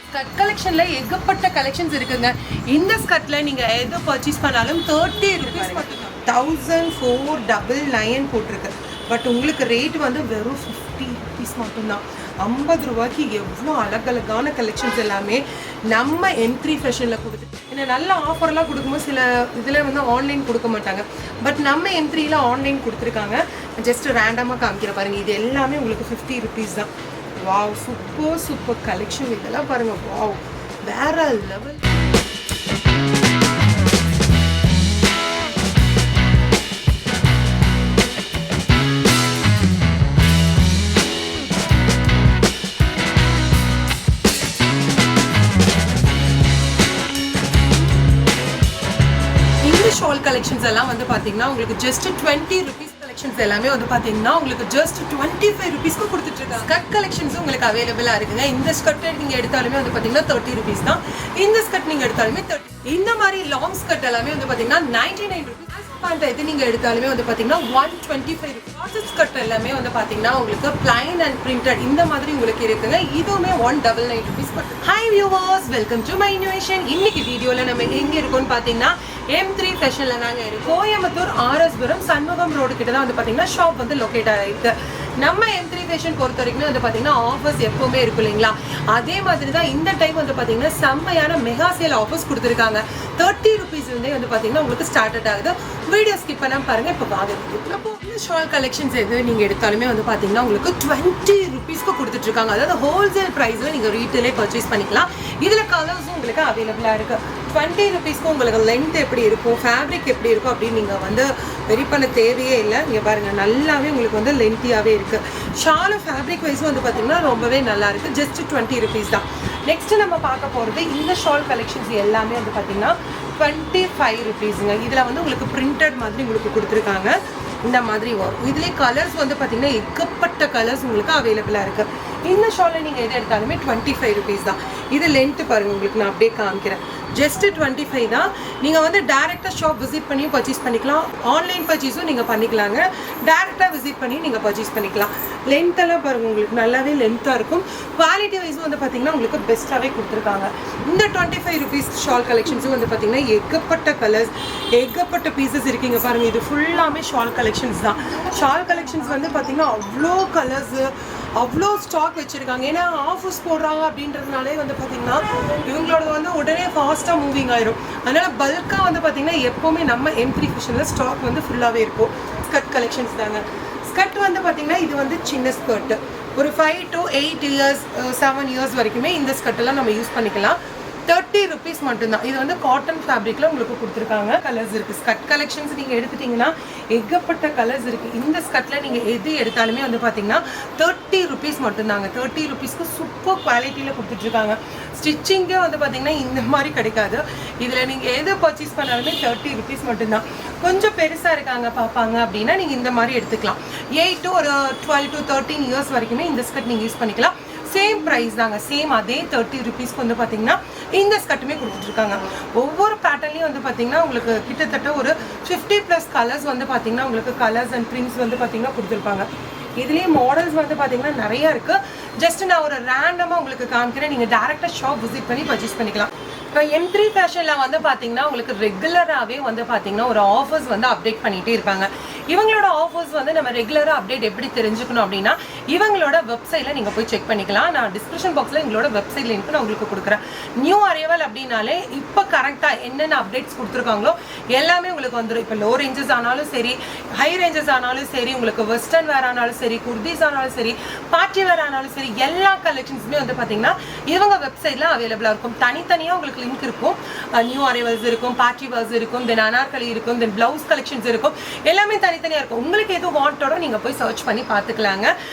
Skirt கலெக்ஷன்ல ஏகப்பட்ட collections இருக்குங்க. இந்த ஸ்கர்ட்ல நீங்க எது பர்ச்சேஸ் பண்ணாலும் 30 rupees மட்டும். 1499 போட்டிருக்கு. பட் உங்களுக்கு ரேட் வந்து வெறும் 50 rupees மட்டும்தான். 50 ரூபாய்க்கு எவ்வளோ அழகழகான கலெக்ஷன்ஸ் எல்லாமே நம்ம M3 ஃபேஷனில் கொடுத்து ஏன்னா நல்ல ஆஃபர்லாம் கொடுக்கும்போது சில இதில் வந்து ஆன்லைன் கொடுக்க மாட்டாங்க. பட் நம்ம M3ல ஆன்லைன் கொடுத்துருக்காங்க. ஜஸ்ட் ரேண்டமாக காமிக்கிற பாருங்கள். இது எல்லாமே உங்களுக்கு 50 rupees தான். Wow, super collection. இதெல்லாம் பாருங்கள். வாவ், வேற லெவல். ஷால் கலெக்ஷன்ஸ் எல்லாம் வந்து பார்த்தீங்கன்னா உங்களுக்கு ஜஸ்ட் 20 rupees கலெக்ஷன்ஸ் எல்லாமே வந்து பார்த்தீங்கன்னா உங்களுக்கு ஜஸ்ட் 25 rupeesக்கு கொடுத்துட்டு இருக்காங்க. ஸ்கர்ட் கலெக்ஷன்ஸும் உங்களுக்கு அவைலபிளாக இருக்குங்க. இந்த ஸ்கர்ட் நீங்கள் எடுத்தாலுமே வந்து பார்த்தீங்கன்னா 30 rupees தான். இந்த ஸ்கர்ட் நீங்கள் எடுத்தாலுமே 30. இந்த மாதிரி லாங் ஸ்கர்ட் எல்லாமே வந்து பார்த்தீங்கன்னா 99 rupees. பேண்ட் எது நீங்கள் எடுத்தாலுமே வந்து பார்த்தீங்கன்னா 125 rupees. காட்டன் ஸ்கர்ட் எல்லாமே வந்து பார்த்தீங்கன்னா உங்களுக்கு பிளைன் அண்ட் பிரிண்டட் இந்த மாதிரி உங்களுக்கு இருக்குங்க. இதுவுமே 199 rupees. Hi viewers, welcome to my innovation. இன்னைக்கு வீடியோவில் நம்ம எங்கே இருக்கோம்னு பார்த்தீங்கன்னா M3 ஃபேஷனில் நாங்கள் இருக்கோம். கோயம்புத்தூர் ஆர்எஸ்புரம் சண்முகம் ரோடு கிட்ட தான் வந்து பார்த்தீங்கன்னா ஷாப் வந்து லொக்கேட் ஆகிருக்கு. நம்ம M3 ஃபேஷன் பொறுத்த வரைக்கும் வந்து பார்த்தீங்கன்னா ஆஃபர்ஸ் எப்போவுமே இருக்கும் இல்லைங்களா? அதே மாதிரி தான் இந்த டைம் வந்து பார்த்தீங்கன்னா செம்மையான மெகா சேல் ஆஃபர்ஸ் கொடுத்துருக்காங்க. 30 rupees வந்து பார்த்தீங்கன்னா உங்களுக்கு ஸ்டார்ட் ஆகுது. வீடியோ ஸ்கிப் பண்ணாம பாருங்க. இப்போ வாங்க. இப்போ இந்த ஷால் கலெக்ஷன்ஸ் எது நீங்கள் எடுத்தாலுமே வந்து பார்த்தீங்கன்னா உங்களுக்கு 20 rupeesக்கு கொடுத்துட்டு இருக்காங்க. அதாவது ஹோல்சேல் ப்ரைஸில் நீங்கள் ரீட்டெயிலே பர்ச்சேஸ் பண்ணிக்கலாம். இதில் கலர்ஸும் உங்களுக்கு அவைலபிளாக இருக்குது. 20 rupeesக்கு உங்களுக்கு லென்த் எப்படி இருக்கும், ஃபேப்ரிக் எப்படி இருக்கும் அப்படின்னு நீங்கள் வந்து வெரி பண்ண தேவையே இல்லை. இங்கே பாருங்கள், நல்லாவே உங்களுக்கு வந்து லென்த்தியாகவே இருக்குது. ஷாலும் ஃபேப்ரிக் வைஸும் வந்து பார்த்தீங்கன்னா ரொம்பவே நல்லா இருக்குது. ஜஸ்ட் 20 rupees தான். நெக்ஸ்ட்டு நம்ம பார்க்க போகிறது இந்த ஷால் கலெக்ஷன்ஸ் எல்லாமே வந்து பார்த்தீங்கன்னா 25 rupeesங்க. இதில் வந்து உங்களுக்கு பிரிண்டட் மாதிரி உங்களுக்கு கொடுத்துருக்காங்க. இந்த மாதிரி வரும். இதுலேயே கலர்ஸ் வந்து பார்த்தீங்கன்னா ஏகப்பட்ட கலர்ஸ் உங்களுக்கு அவைலபிளாக இருக்குது. இந்த ஷாலில் நீங்கள் எது எடுத்தாலுமே 25 rupees தான். இது லென்த்து பாருங்கள், உங்களுக்கு நான் அப்படியே காமிக்கிறேன். ஜஸ்ட் 25 தான். நீங்கள் வந்து டேரெக்டாக ஷாப் விசிட் பண்ணி பர்ச்சேஸ் பண்ணிக்கலாம். ஆன்லைன் பர்ச்சேஸும் நீங்கள் பண்ணிக்கலாங்க. டேரெக்டாக விசிட் பண்ணி நீங்கள் பர்ச்சேஸ் பண்ணிக்கலாம். லென்த்தெல்லாம் பாருங்கள், உங்களுக்கு நல்லாவே லென்த்தாக இருக்கும். குவாலிட்டி வைஸும் வந்து பார்த்தீங்கன்னா உங்களுக்கு பெஸ்ட்டாகவே கொடுத்துருக்காங்க. இந்த 25 rupees ஷால் கலெக்ஷன்ஸும் வந்து பார்த்தீங்கன்னா ஏகப்பட்ட கலர்ஸ், ஏகப்பட்ட பீசஸ் இருக்குங்க. பாருங்கள், இது ஃபுல்லாமே ஷால் கலெக்ஷன்ஸ் தான். ஷால் கலெக்ஷன்ஸ் வந்து பார்த்தீங்கன்னா அவ்வளோ கலர்ஸு, அவ்வளோ ஸ்டாக் வச்சுருக்காங்க. ஏன்னா ஆஃபர்ஸ் போடுறாங்க அப்படின்றதுனாலே வந்து பார்த்தீங்கன்னா இவங்களோட வந்து உடனே ஃபாஸ்ட்டாக மூவிங் ஆயிரும். அதனால் பல்காக வந்து பார்த்தீங்கன்னா எப்போவுமே நம்ம M3 ஃபேஷனில் ஸ்டாக் வந்து ஃபுல்லாகவே இருக்கும். ஸ்கர்ட் கலெக்ஷன்ஸ் தாங்க. ஸ்கர்ட் வந்து பார்த்தீங்கன்னா இது வந்து சின்ன ஸ்கர்ட்டு. ஒரு 5 to 8 years 7 years வரைக்குமே இந்த ஸ்கர்ட்டெல்லாம் நம்ம யூஸ் பண்ணிக்கலாம். 30 rupees மட்டும்தான். இது வந்து காட்டன் ஃபேப்ரிக்கில் உங்களுக்கு கொடுத்துருக்காங்க. கலர்ஸ் இருக்குது. ஸ்கர்ட் கலெக்ஷன்ஸ் நீங்கள் எடுத்துட்டிங்கன்னா ஏகப்பட்ட கலர்ஸ் இருக்குது. இந்த ஸ்கர்ட்டில் நீங்கள் எது எடுத்தாலுமே வந்து பார்த்தீங்கன்னா 30 rupees மட்டும்தாங்க. 30 rupeesக்கு சூப்பர் குவாலிட்டியில் கொடுத்துட்ருக்காங்க. ஸ்டிச்சிங்கே வந்து பார்த்தீங்கன்னா இந்த மாதிரி கிடைக்காது. இதில் நீங்கள் எது பர்ச்சேஸ் பண்ணாலுமே 30 rupees மட்டும்தான். கொஞ்சம் பெருசாக இருக்காங்க பார்ப்பாங்க அப்படின்னா நீங்கள் இந்த மாதிரி எடுத்துக்கலாம். 8 to ஒரு 12 to 13 years வரைக்குமே இந்த ஸ்கர்ட் நீங்கள் யூஸ் பண்ணிக்கலாம். சேம் ப்ரைஸ் தாங்க. சேம் அதே 30 rupeesக்கு வந்து பார்த்தீங்கன்னா இந்த ஸ்கர்ட்டுமே கொடுத்துட்ருக்காங்க. ஒவ்வொரு பேட்டர்ன்லையும் வந்து பார்த்தீங்கன்னா உங்களுக்கு கிட்டத்தட்ட ஒரு 50+ கலர்ஸ் வந்து பார்த்தீங்கன்னா உங்களுக்கு கலர்ஸ் அண்ட் பிரிண்ட்ஸ் வந்து பார்த்தீங்கன்னா கொடுத்துருப்பாங்க. இதுலேயே மாடல்ஸ் வந்து பார்த்தீங்கன்னா நிறையா இருக்குது. ஜஸ்ட் நான் ஒரு ரேண்டமாக உங்களுக்கு காமிக்கிறேன். நீங்கள் டேரெக்டாக ஷாப் விசிட் பண்ணி பர்ச்சேஸ் பண்ணிக்கலாம். இப்போ M3 ஃபேஷனில் வந்து பார்த்தீங்கன்னா உங்களுக்கு ரெகுலராகவே வந்து பார்த்தீங்கன்னா ஒரு ஆஃபர்ஸ் வந்து அப்டேட் பண்ணிகிட்டே இருப்பாங்க. இவங்களோட ஆஃபர்ஸ் வந்து நம்ம ரெகுலராக அப்டேட் எப்படி தெரிஞ்சுக்கணும் அப்படின்னா இவங்களோட வெப்சைட்டில் நீங்கள் போய் செக் பண்ணிக்கலாம். நான் டிஸ்கிரிப்ஷன் பாக்ஸில் எங்களோட வெப்சைட் லிங்க் நான் உங்களுக்கு கொடுக்குறேன். நியூ அரைவல் அப்படின்னாலே இப்போ கரெக்டாக என்னென்ன அப்டேட்ஸ் கொடுத்துருக்காங்களோ எல்லாமே உங்களுக்கு வந்துடும். இப்போ லோ ரேஞ்சஸ் ஆனாலும் சரி, ஹை ரேஞ்சஸ் ஆனாலும் சரி, உங்களுக்கு வெஸ்டர்ன் வேர் ஆனாலும் சரி, குர்தீஸ் ஆனாலும் சரி, பார்ட்டி வேர் ஆனாலும் சரி, எல்லா கலெக்ஷன்ஸுமே வந்து பார்த்தீங்கன்னா இவங்க வெப்சைட்டில் அவைலபிளாக இருக்கும். தனித்தனியாக உங்களுக்கு லிங்க் இருக்கும். நியூ அரைவல்ஸ் இருக்கும், பார்ட்டி வேர்ஸ் இருக்கும், தென் அனார்கலி இருக்கும், தென் பிளவுஸ் கலெக்ஷன்ஸ் இருக்கும். எல்லாமே தனித்தனியாக இருக்கும். உங்களுக்கு எது வாண்டோட நீங்கள் போய் சர்ச் பண்ணி பார்த்துக்கலாங்க.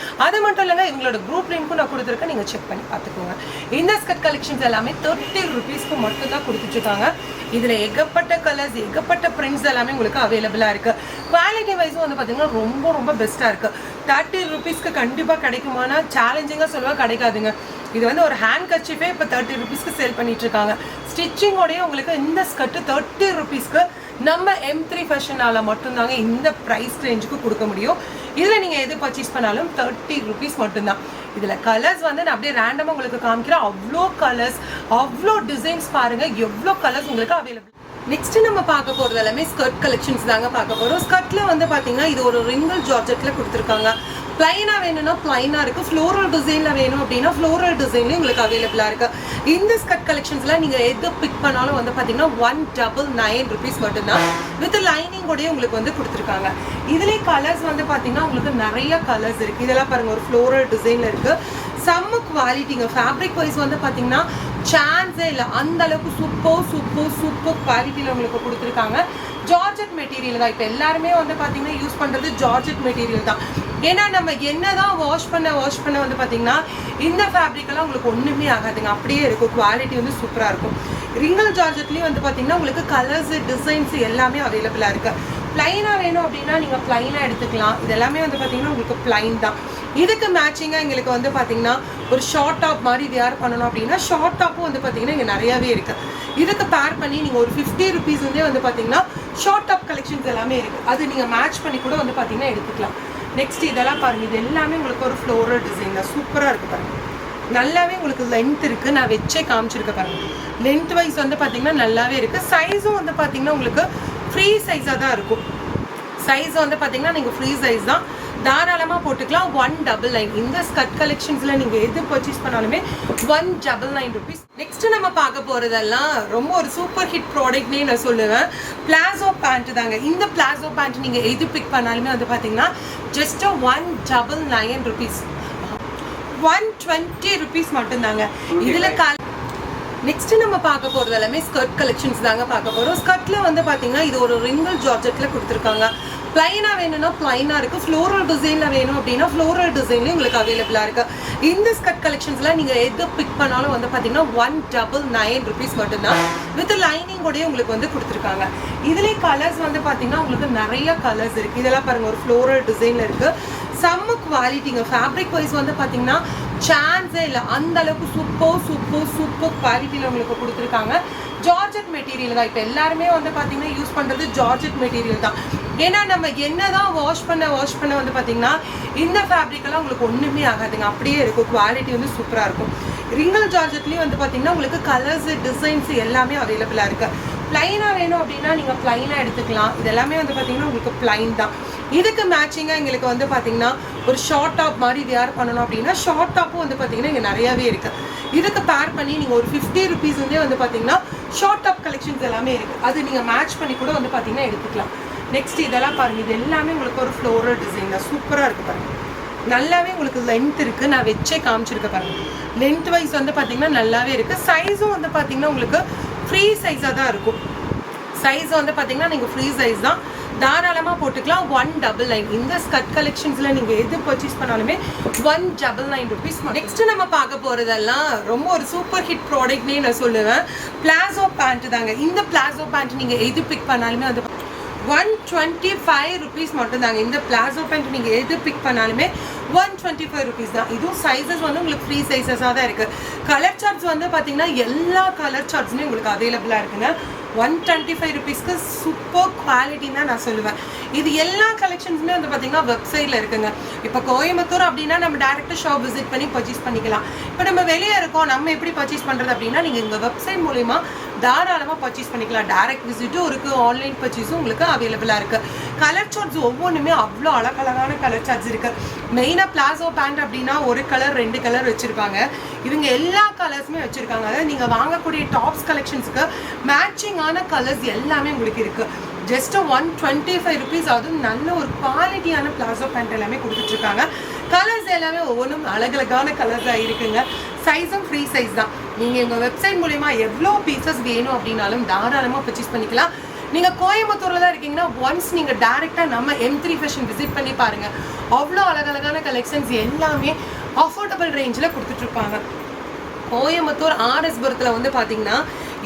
அது மட்டும் இல்லைங்க, இவங்களோட குரூப் லிங்க்கும் நான் கொடுத்துருக்கேன். நீங்கள் செக் பண்ணி பார்த்துக்கோங்க. இந்த ஸ்கர்ட் கலெக்ஷன்ஸ் எல்லாமே 30 rupeesக்கு மட்டும் தான் கொடுத்துட்ருக்காங்க. இதில் ஏகப்பட்ட கலர்ஸ், ஏகப்பட்ட பிரிண்ட்ஸ் எல்லாமே உங்களுக்கு அவைலபிளாக இருக்குது. குவாலிட்டி வைஸும் வந்து பார்த்தீங்கன்னா ரொம்ப ரொம்ப பெஸ்ட்டாக இருக்குது. 30 rupeesக்கு கண்டிப்பாக கிடைக்குமானா சேலஞ்சிங்காக சொல்லுவாங்க, கிடைக்காதுங்க. இது வந்து ஒரு ஹேண்ட் கர்ச்சீஃபே இப்போ 30 rupeesக்கு சேல் பண்ணிட்டு இருக்காங்க. ஸ்டிச்சிங்கோடய உங்களுக்கு இந்த ஸ்கர்ட்டு 30 rupeesக்கு நம்ம M3 ஃபேஷனால மட்டும்தாங்க இந்த ப்ரைஸ் ரேஞ்சுக்கு கொடுக்க முடியும். இதில் நீங்கள் எது பர்ச்சேஸ் பண்ணாலும் 30 rupees மட்டும்தான். இதில் கலர்ஸ் வந்து நான் அப்படியே ரேண்டமாக உங்களுக்கு காமிக்கிறேன். அவ்வளோ கலர்ஸ், அவ்வளோ டிசைன்ஸ் பாருங்கள், எவ்வளோ கலர்ஸ் உங்களுக்கு அவைலபிள். நெக்ஸ்ட் நம்ம பார்க்க போகிறது எல்லாமே ஸ்கர்ட் கலெக்ஷன்ஸ் தாங்க பார்க்க போகிறோம். ஸ்கர்ட்டில் வந்து பார்த்தீங்கன்னா இது ஒரு ரிங்கல் ஜார்ஜெட்டில் கொடுத்துருக்காங்க. பிளைனாக வேணும்னா பிளைனாக இருக்குது, ஃப்ளோரல் டிசைனில் வேணும் அப்படின்னா ஃப்ளோரல் டிசைன்லேயும் உங்களுக்கு அவைலபிளாக இருக்குது. இந்த ஸ்கர்ட் கலெக்ஷன்ஸில் நீங்கள் எது பிக் பண்ணாலும் வந்து பார்த்தீங்கன்னா 199 rupees மட்டும்தான். வித் லைனிங்கோடய உங்களுக்கு வந்து கொடுத்துருக்காங்க. இதுலேயே கலர்ஸ் வந்து பார்த்தீங்கன்னா உங்களுக்கு நிறைய கலர்ஸ் இருக்குது. இதெல்லாம் பாருங்கள், ஒரு ஃப்ளோரல் டிசைனில் இருக்குது. செம்ம குவாலிட்டிங்க. ஃபேப்ரிக் வைஸ் வந்து பார்த்தீங்கன்னா சான்ஸே இல்லை, அந்த அளவுக்கு சூப்பர் குவாலிட்டியில் உங்களுக்கு கொடுத்துருக்காங்க. ஜார்ஜெட் மெட்டீரியல் தான். இப்போ எல்லாருமே வந்து பார்த்தீங்கன்னா யூஸ் பண்ணுறது ஜார்ஜெட் மெட்டீரியல் தான். ஏன்னா நம்ம என்னதான் வாஷ் பண்ண வந்து பார்த்தீங்கன்னா இந்த ஃபேப்ரிக்கெல்லாம் உங்களுக்கு ஒன்றுமே ஆகாதுங்க, அப்படியே இருக்கும். குவாலிட்டி வந்து சூப்பராக இருக்கும். ரிங்கல் ஜார்ஜெட்லேயும் வந்து பார்த்தீங்கன்னா உங்களுக்கு கலர்ஸ், டிசைன்ஸ் எல்லாமே அவைலபிளாக இருக்குது. ப்ளைனாக வேணும் அப்படின்னா நீங்கள் ப்ளைனாக எடுத்துக்கலாம். இது எல்லாமே வந்து பார்த்தீங்கன்னா உங்களுக்கு ப்ளைன் தான். இதுக்கு மேட்சிங்காக எங்களுக்கு வந்து பார்த்தீங்கன்னா ஒரு ஷார்ட் டாப் மாதிரி வியர் பண்ணணும் அப்படின்னா ஷார்ட் டாப்பும் வந்து பார்த்தீங்கன்னா இங்கே நிறையாவே இருக்குது. இதுக்கு பேர் பண்ணி நீங்கள் ஒரு 50 rupees வந்து பார்த்தீங்கன்னா ஷார்ட் டாப் கலெக்ஷன்ஸ் எல்லாமே இருக்குது. அது நீங்கள் மேட்ச் பண்ணி கூட வந்து பார்த்தீங்கன்னா எடுத்துக்கலாம். நெக்ஸ்ட் இதெல்லாம் பாருங்கள், இது எல்லாமே உங்களுக்கு ஒரு ஃப்ளோரல் டிசைன் தான், சூப்பராக இருக்குது பாருங்கள். நல்லாவே உங்களுக்கு லென்த் இருக்குது, நான் வச்சே காமிச்சிருக்கேன் பாருங்கள். லென்த் வைஸ் வந்து பார்த்தீங்கன்னா நல்லாவே இருக்குது. சைஸும் வந்து பார்த்தீங்கன்னா உங்களுக்கு ஃப்ரீ சைஸாக தான் இருக்கும். சைஸ் வந்து பார்த்தீங்கன்னா நீங்கள் ஃப்ரீ சைஸ் தான், தாராளமாக போட்டுக்கலாம். 199. இந்த ஸ்கர்ட் கலெக்ஷன்ஸில் நீங்கள் எது பர்ச்சேஸ் பண்ணாலுமே 199 rupees. நெக்ஸ்ட்டு நம்ம பார்க்க போகிறதெல்லாம் ரொம்ப ஒரு சூப்பர் ஹிட் ப்ராடக்ட்னே நான் சொல்லுவேன். பிளாசோ பேண்ட் தாங்க. இந்த பிளாசோ பேண்ட் நீங்கள் எது பிக் பண்ணாலுமே வந்து பார்த்தீங்கன்னா ஜஸ்ட்டு 199 rupees, 120 rupees மட்டும்தாங்க. இதில் நெக்ஸ்ட்டு நம்ம பார்க்க போகிறது எல்லாமே ஸ்கர்ட் கலெக்ஷன்ஸ் தாங்க பார்க்க போகிறோம். ஸ்கர்ட்டில் வந்து பார்த்தீங்கன்னா இது ஒரு ரிங்கல் ஜார்ஜெட்டில் கொடுத்துருக்காங்க. ப்ளைனாக வேணும்னா ப்ளைனாக இருக்குது, ஃப்ளோரல் டிசைனில் வேணும் அப்படின்னா ஃப்ளோரல் டிசைன்லேயும் உங்களுக்கு அவைலபிளாக இருக்குது. இந்த ஸ்கர்ட் கலெக்ஷன்ஸில் நீங்கள் எது பிக் பண்ணாலும் வந்து பார்த்தீங்கன்னா 199 rupees மட்டும்தான். வித் லைனிங்கோடய உங்களுக்கு வந்து கொடுத்துருக்காங்க. இதுலேயே கலர்ஸ் வந்து பார்த்தீங்கன்னா உங்களுக்கு நிறைய கலர்ஸ் இருக்குது. இதெல்லாம் பாருங்கள், ஒரு ஃப்ளோரல் டிசைனில் இருக்குது. செம்ம குவாலிட்டிங்க. ஃபேப்ரிக் வைஸ் வந்து பார்த்தீங்கன்னா சான்ஸே இல்லை, அந்த அளவுக்கு சூப்பர் குவாலிட்டியில் உங்களுக்கு கொடுத்துருக்காங்க. ஜார்ஜெட் மெட்டீரியல் தான். இப்போ எல்லாருமே வந்து பார்த்தீங்கன்னா யூஸ் பண்ணுறது ஜார்ஜெட் மெட்டீரியல் தான். ஏன்னா நம்ம என்னதான் வாஷ் பண்ண வந்து பார்த்தீங்கன்னா இந்த ஃபேப்ரிக்கெல்லாம் உங்களுக்கு ஒன்றுமே ஆகாதுங்க, அப்படியே இருக்கும். குவாலிட்டி வந்து சூப்பராக இருக்கும். ரிங்கல் ஜார்ஜெட்லேயும் வந்து பார்த்தீங்கன்னா உங்களுக்கு கலர்ஸ், டிசைன்ஸ் எல்லாமே அவைலபிளாக இருக்குது. ப்ளைனாக வேணும் அப்படின்னா நீங்கள் ப்ளைனாக எடுத்துக்கலாம். இது எல்லாமே வந்து பார்த்தீங்கன்னா உங்களுக்கு ப்ளைன் தான். இதுக்கு மேட்சிங்காக எங்களுக்கு வந்து பார்த்தீங்கன்னா ஒரு ஷார்ட் டாப் மாதிரி வியர் பண்ணணும் அப்படின்னா ஷார்ட் டாப்பும் வந்து பார்த்தீங்கன்னா இங்கே நிறையாவே இருக்குது. இதுக்கு பேர் பண்ணி நீங்கள் ஒரு 50 rupees வந்து பார்த்தீங்கன்னா ஷார்ட் டாப் கலெக்ஷன்ஸ் எல்லாமே இருக்குது. அது நீங்கள் மேட்ச் பண்ணி கூட வந்து பார்த்தீங்கன்னா எடுத்துக்கலாம். நெக்ஸ்ட் இதெல்லாம் பாருங்கள், இது எல்லாமே உங்களுக்கு ஒரு ஃப்ளோரல் டிசைன் தான், சூப்பராக இருக்குது பாருங்கள். நல்லாவே உங்களுக்கு லென்த் இருக்குது, நான் வச்சே காமிச்சிருக்கேன் பாருங்கள். லென்த் வைஸ் வந்து பார்த்தீங்கன்னா நல்லாவே இருக்குது. சைஸும் வந்து பார்த்தீங்கன்னா உங்களுக்கு ஃப்ரீ சைஸாக தான் இருக்கும். சைஸ் வந்து பார்த்தீங்கன்னா நீங்கள் ஃப்ரீ சைஸ் தான், தாராளமாக போட்டுக்கலாம். 199. இந்த ஸ்கர்ட் கலெக்ஷன்ஸில் நீங்கள் எது பர்ச்சேஸ் பண்ணாலுமே 199 rupees. நெக்ஸ்ட்டு நம்ம பார்க்க போகிறதெல்லாம் ரொம்ப ஒரு சூப்பர் ஹிட் ப்ராடக்ட்னே நான் சொல்லுவேன். பிளாசோ பேண்ட் தாங்க. இந்த பிளாசோ பேண்ட் நீங்கள் எது பிக் பண்ணாலுமே வந்து 125 rupees மட்டும்தாங்க. இந்த பிளாசோ பேண்ட் நீங்கள் எது பிக் பண்ணாலுமே 125 rupees தான். இதுவும் சைஸஸ் வந்து உங்களுக்கு ஃப்ரீ சைஸஸாக தான் இருக்குது. கலர் சார்ட்ஸ் வந்து பார்த்தீங்கன்னா எல்லா கலர் சார்ட்ஸுமே உங்களுக்கு அவைலபிளாக இருக்குங்க. 125 rupeesக்கு சூப்பர் குவாலிட்டின்னு தான் நான் சொல்லுவேன். இது எல்லா கலெக்ஷன்ஸுமே வந்து பார்த்தீங்கன்னா வெப்சைட்டில் இருக்குங்க. இப்போ கோயம்புத்தூர் அப்படின்னா நம்ம டேரெக்டாக ஷாப் விசிட் பண்ணி பர்ச்சேஸ் பண்ணிக்கலாம். இப்போ நம்ம வெளியே இருக்கோம், நம்ம எப்படி பர்ச்சேஸ் பண்ணுறது அப்படின்னா நீங்கள் இந்த வெப்சைட் மூலிமா தாராளமாக பர்ச்சேஸ் பண்ணிக்கலாம். டேரெக்ட் விசிட்டும் இருக்குது, ஆன்லைன் பர்ச்சேஸும் உங்களுக்கு அவைலபிளாக இருக்குது. கலர் சார்ட்ஸ் ஒவ்வொன்றுமே அவ்வளோ அழகழகான கலர் சார்ட்ஸ் இருக்குது. மெயினாக பிளாசோ பேண்ட் அப்படின்னா ஒரு கலர் 2 கலர் வச்சுருப்பாங்க. இவங்க எல்லா கலர்ஸுமே வச்சுருக்காங்க. அதாவது நீங்கள் வாங்கக்கூடிய டாப்ஸ் கலெக்ஷன்ஸுக்கு மேட்சிங்கான கலர்ஸ் எல்லாமே உங்களுக்கு இருக்குது. Just 125 rupees. அதுவும் நல்ல ஒரு குவாலிட்டியான பிளாசோ பேண்ட் எல்லாமே கொடுத்துட்ருக்காங்க. கலர்ஸ் எல்லாமே ஒவ்வொன்றும் அழகழகான கலர்ஸாக இருக்குங்க. சைஸும் ஃப்ரீ சைஸ் தான். நீங்கள் உங்கள் வெப்சைட் மூலிமா எவ்வளோ பீசஸ் வேணும் அப்படின்னாலும் தாராளமாக பர்ச்சேஸ் பண்ணிக்கலாம். நீங்கள் கோயம்புத்தூரில் தான் இருக்கீங்கன்னா ஒன்ஸ் நீங்கள் டேரெக்டாக நம்ம M3 ஃபேஷன் விசிட் பண்ணி பாருங்கள். அவ்வளோ அழகழகான கலெக்ஷன்ஸ் எல்லாமே அஃபோர்டபுள் ரேஞ்சில் கொடுத்துட்ருப்பாங்க. கோயம்புத்தூர் ஆர்எஸ்புரத்தில் வந்து பார்த்தீங்கன்னா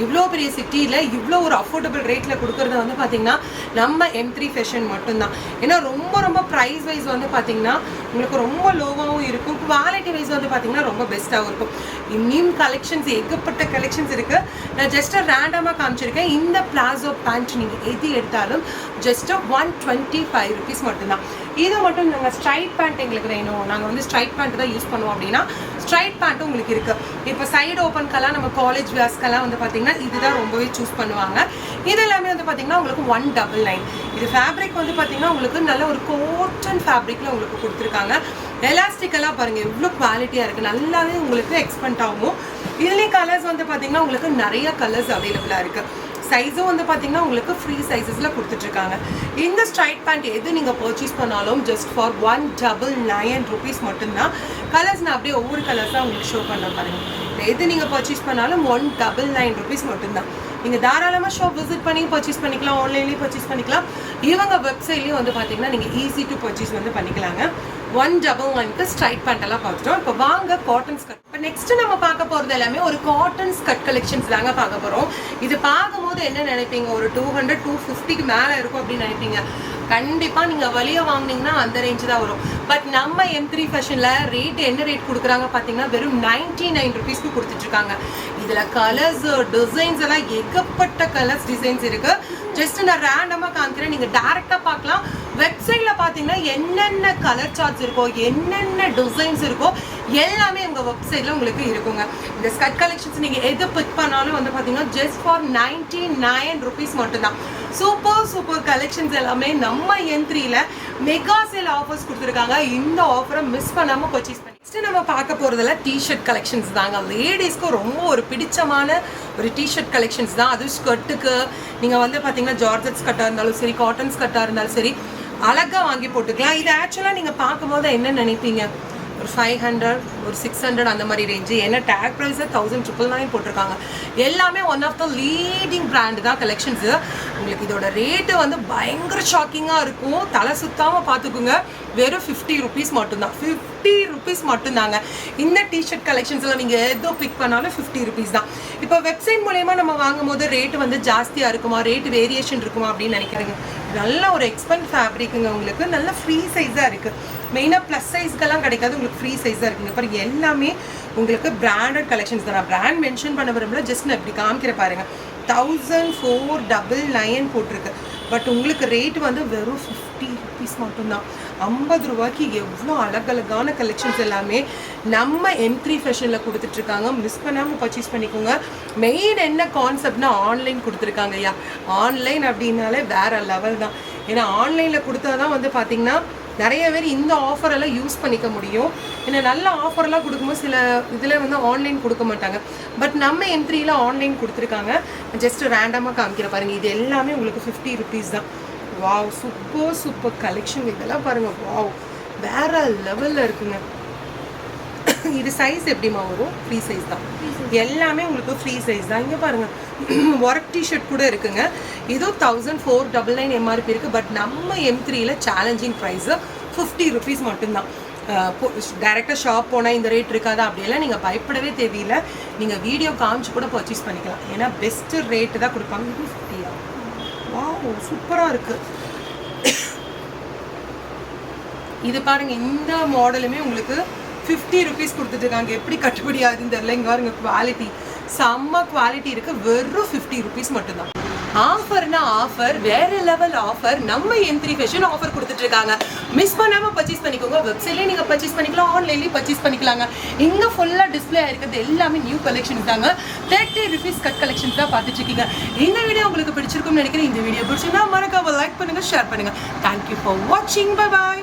இவ்வளோ பெரிய சிட்டியில் இவ்வளோ ஒரு அஃபோர்டபுள் ரேட்டில் கொடுக்குறது வந்து பார்த்திங்கன்னா நம்ம M3 ஃபேஷன் மட்டும்தான். ஏன்னா ரொம்ப ப்ரைஸ் வைஸ் வந்து பார்த்திங்கன்னா உங்களுக்கு ரொம்ப லோவாகவும் இருக்கும், குவாலிட்டி வைஸ் வந்து பார்த்திங்கன்னா ரொம்ப பெஸ்ட்டாகவும் இருக்கும். இன்னும் கலெக்ஷன்ஸ் ஏகப்பட்ட கலெக்ஷன்ஸ் இருக்குது. நான் ஜஸ்ட்டு ரேண்டமாக காமிச்சிருக்கேன். இந்த பிளாசோ பேண்ட் நீங்கள் எது எடுத்தாலும் ஜஸ்ட்டு 125 rupees மட்டும்தான். இது மட்டும் நாங்கள் ஸ்ட்ரைட் பேண்ட் எங்களுக்கு வேணும், நாங்கள் வந்து ஸ்ட்ரைட் பேண்ட் தான் யூஸ் பண்ணுவோம் அப்படின்னா ஸ்ட்ரைட் பேண்ட்டும் உங்களுக்கு இருக்குது. இப்போ சைடு ஓப்பன்க்கெல்லாம் நம்ம காலேஜ் வேர்ஸ்க்கெல்லாம் வந்து பார்த்தீங்கன்னா இதுதான் ரொம்பவே சூஸ் பண்ணுவாங்க. இது எல்லாமே வந்து பார்த்தீங்கன்னா உங்களுக்கு 199. இது ஃபேப்ரிக் வந்து பார்த்தீங்கன்னா உங்களுக்கு நல்ல ஒரு காட்டன் ஃபேப்ரிக்கில் உங்களுக்கு கொடுத்துருக்காங்க. எலாஸ்டிக்கெல்லாம் பாருங்கள் எவ்வளோ குவாலிட்டியாக இருக்குது, நல்லாவே உங்களுக்கு எக்ஸ்பெண்ட் ஆகும். இதுலேயே கலர்ஸ் வந்து பார்த்தீங்கன்னா உங்களுக்கு நிறைய கலர்ஸ் அவைலபிளாக இருக்குது. சைஸும் வந்து பார்த்தீங்கன்னா உங்களுக்கு ஃப்ரீ சைஸஸில் கொடுத்துட்ருக்காங்க. இந்த ஸ்ட்ரைட் பேண்ட் எது நீங்கள் பர்ச்சேஸ் பண்ணாலும் ஜஸ்ட் ஃபார் 199 rupees மட்டும்தான். கலர்ஸ் நான் அப்படியே ஒவ்வொரு கலர்ஸாக உங்களுக்கு ஷோ பண்ண பாருங்கள். எது நீங்கள் பர்ச்சேஸ் பண்ணாலும் 199 rupees மட்டும்தான். நீங்கள் தாராளமாக ஷாப் விசிட் பண்ணி பர்ச்சேஸ் பண்ணிக்கலாம், ஆன்லைன்லேயும் பர்ச்சேஸ் பண்ணிக்கலாம். இவங்க வெப்சைட்லேயும் வந்து பார்த்தீங்கன்னா நீங்கள் ஈஸி டு பர்ச்சேஸ் வந்து பண்ணிக்கலாங்க. 199க்கு ஸ்ட்ரைட் பேண்ட் எல்லாம் பார்த்துட்டோம். இப்போ வாங்க காட்டன் ஸ்கர்ட். இப்போ நெக்ஸ்ட் நம்ம பார்க்க போகிறது எல்லாமே ஒரு காட்டன் ஸ்கர்ட் கலெக்ஷன்ஸ் தாங்க பார்க்க போகிறோம். இது பார்க்கும்போது என்ன நினைப்பீங்க, ஒரு 200 250க்கு மேலே இருக்கும் அப்படின்னு நினைப்பீங்க. கண்டிப்பாக நீங்கள் வெளியே வாங்கினீங்கன்னா அந்த ரேஞ்சு தான் வரும். பட் நம்ம M3 ஃபேஷனில் ரேட் என்ன ரேட் கொடுக்குறாங்க பார்த்தீங்கன்னா வெறும் 99 rupeesக்கு கொடுத்துட்ருக்காங்க. இதில் கலர்ஸ் டிசைன்ஸ் எல்லாம் ஏகப்பட்ட கலர்ஸ் டிசைன்ஸ் இருக்குது. ஜஸ்ட் நான் ரேண்டமாக காமிக்கிறேன், நீங்கள் டேரெக்டாக பார்க்கலாம். வெப்சைட்டில் பார்த்தீங்கன்னா என்னென்ன கலர் சார்ட்ஸ் இருக்கோ, என்னென்ன டிசைன்ஸ் இருக்கோ எல்லாமே உங்கள் வெப்சைட்டில் உங்களுக்கு இருக்குங்க. இந்த ஸ்கர்ட் கலெக்ஷன்ஸ் நீங்கள் எது பிக் பண்ணாலும் வந்து பார்த்தீங்கன்னா ஜஸ்ட் ஃபார் 99 rupees மட்டும்தான். சூப்பர் கலெக்ஷன்ஸ் எல்லாமே நம்ம M3ல மெகா சேல் ஆஃபர்ஸ் கொடுத்துருக்காங்க. இந்த ஆஃபரை மிஸ் பண்ணாமல் பர்ச்சேஸ் பண்ணி நெக்ஸ்ட் நம்ம பார்க்க போகிறதுல டிஷர்ட் கலெக்ஷன்ஸ் தாங்க. லேடிஸ்க்கு ரொம்ப ஒரு பிடிச்சமான ஒரு டிஷர்ட் கலெக்ஷன்ஸ் தான். அது ஸ்கர்ட்டுக்கு நீங்கள் வந்து பார்த்தீங்கன்னா ஜார்ஜெட் ஸ்கர்ட்டாக இருந்தாலும் சரி, காட்டன் ஸ்கர்ட்டாக இருந்தாலும் சரி அழகாக வாங்கி போட்டுக்கலாம். இது ஆக்சுவலாக நீங்கள் பார்க்கும்போது என்ன நினைப்பீங்க, ஒரு 500 ஒரு 600 அந்த மாதிரி ரேஞ்சு. ஏன்னா டேக் ப்ரைஸை 1999 போட்டிருக்காங்க. எல்லாமே one of the leading brand தான் கலெக்ஷன்ஸு. உங்களுக்கு இதோட ரேட்டு வந்து பயங்கர ஷாக்கிங்காக இருக்கும். தலை சுத்தாமல் பார்த்துக்குங்க. வெறும் 50 rupees மட்டும்தான். 50 rupees மட்டும்தாங்க. இந்த டிஷர்ட் கலெக்ஷன்ஸில் நீங்கள் எதோ பிக் பண்ணாலும் 50 rupees தான். இப்போ வெப்சைட் மூலயமா நம்ம வாங்கும் போது ரேட்டு வந்து ஜாஸ்தியாக இருக்குமா, ரேட்டு வேரியேஷன் இருக்குமா அப்படின்னு நினைக்கிறேங்க. நல்ல ஒரு எக்ஸ்பென்ட் ஃபேப்ரிக்குங்க. உங்களுக்கு நல்ல ஃப்ரீ சைஸாக இருக்குது. மெயினாக ப்ளஸ் சைஸ்க்கெல்லாம் கிடைக்காது, உங்களுக்கு ஃப்ரீ சைஸாக இருக்குங்க. அப்புறம் எல்லாமே உங்களுக்கு பிராண்டட் கலெக்ஷன்ஸ் தான். நான் பிராண்ட் மென்ஷன் பண்ண விரும்பல, ஜஸ்ட் நான் இப்படி காமிக்கிற பாருங்கள். 1499 போட்டிருக்கு. பட் உங்களுக்கு ரேட் வந்து வெறும் 50 rupees மட்டும்தான். 50 ரூபாய்க்கு எவ்வளோ அழகழகான கலெக்ஷன்ஸ் எல்லாமே நம்ம M3 ஃபேஷனில் கொடுத்துட்ருக்காங்க. மிஸ் பண்ணாமல் பர்ச்சேஸ் பண்ணிக்கோங்க. மெயின் என்ன கான்செப்ட்னா ஆன்லைன் கொடுத்துருக்காங்க. ஐயா ஆன்லைன் அப்படின்னாலே வேறு லெவல் தான். ஏன்னா ஆன்லைனில் கொடுத்தா தான் வந்து பார்த்திங்கன்னா நிறைய பேர் இந்த ஆஃபரெல்லாம் யூஸ் பண்ணிக்க முடியும். ஏன்னா நல்ல ஆஃபரெல்லாம் கொடுக்கும்போது சில இதில் வந்து ஆன்லைன் கொடுக்க மாட்டாங்க. பட் நம்ம M3ல ஆன்லைன் கொடுத்துருக்காங்க. ஜஸ்ட் ரேண்டமாக காமிக்கிற பாருங்கள். இது எல்லாமே உங்களுக்கு 50 rupees தான். Wow, super collection. இதெல்லாம் பாருங்கள், வாவ் வேறு லெவலில் இருக்குங்க. இது சைஸ் எப்படிமா வரும்? ஃப்ரீ சைஸ் தான். எல்லாமே உங்களுக்கு ஃப்ரீ சைஸ் தான். இங்கே பாருங்கள், ஒர்க் டிஷர்ட் கூட இருக்குங்க. இதுவும் 1499 MRP இருக்குது. பட் நம்ம M3ல சேலஞ்சிங் ப்ரைஸு 50 rupees மட்டும்தான். டைரெக்டாக ஷாப் போனால் இந்த ரேட் இருக்காதா அப்படியெல்லாம் நீங்கள் பயப்படவே தேவையில்லை. நீங்கள் வீடியோ காமிச்சு கூட பர்ச்சேஸ் பண்ணிக்கலாம். ஏன்னா பெஸ்ட்டு ரேட்டு தான் கொடுப்பாங்க. இது 50. வாவ், சூப்பராக இருக்குது. இது பாருங்கள், இந்த மாடலுமே உங்களுக்கு 50 rupees கொடுத்துட்ருக்காங்க. எப்படி கட்டுப்படி ஆகுதுன்னு தெரியல. இங்கே பாருங்க, குவாலிட்டி செம்ம குவாலிட்டி இருக்குது. வெறும் 50 rupees மட்டும்தான். ஆஃபர்னா ஆஃபர், வேற லெவல் ஆஃபர். நம்ம M3 ஃபேஷன் ஆஃபர் கொடுத்துட்ருக்காங்க. மிஸ் பண்ணாமல் பர்ச்சேஸ் பண்ணிக்கோங்க. வெப்சைட்லேயே நீங்கள் பர்ச்சேஸ் பண்ணிக்கலாம், ஆன்லைன்லேயும் பர்ச்சேஸ் பண்ணிக்கலாங்க. இங்கே ஃபுல்லாக டிஸ்பிளே ஆகிருக்கிறது எல்லாமே நியூ கலெக்ஷன் தாங்க. 30 rupees கட் கலெக்ஷன்ஸ் தான் பார்த்துட்ருக்கீங்க. இந்த வீடியோ உங்களுக்கு பிடிச்சிருக்கும்னு நினைக்கிறேன். இந்த வீடியோ பிடிச்சிருந்தா மறக்காம லைக் பண்ணுங்கள், ஷேர் பண்ணுங்கள். தேங்க்யூ ஃபார் வாட்சிங். Bye bye.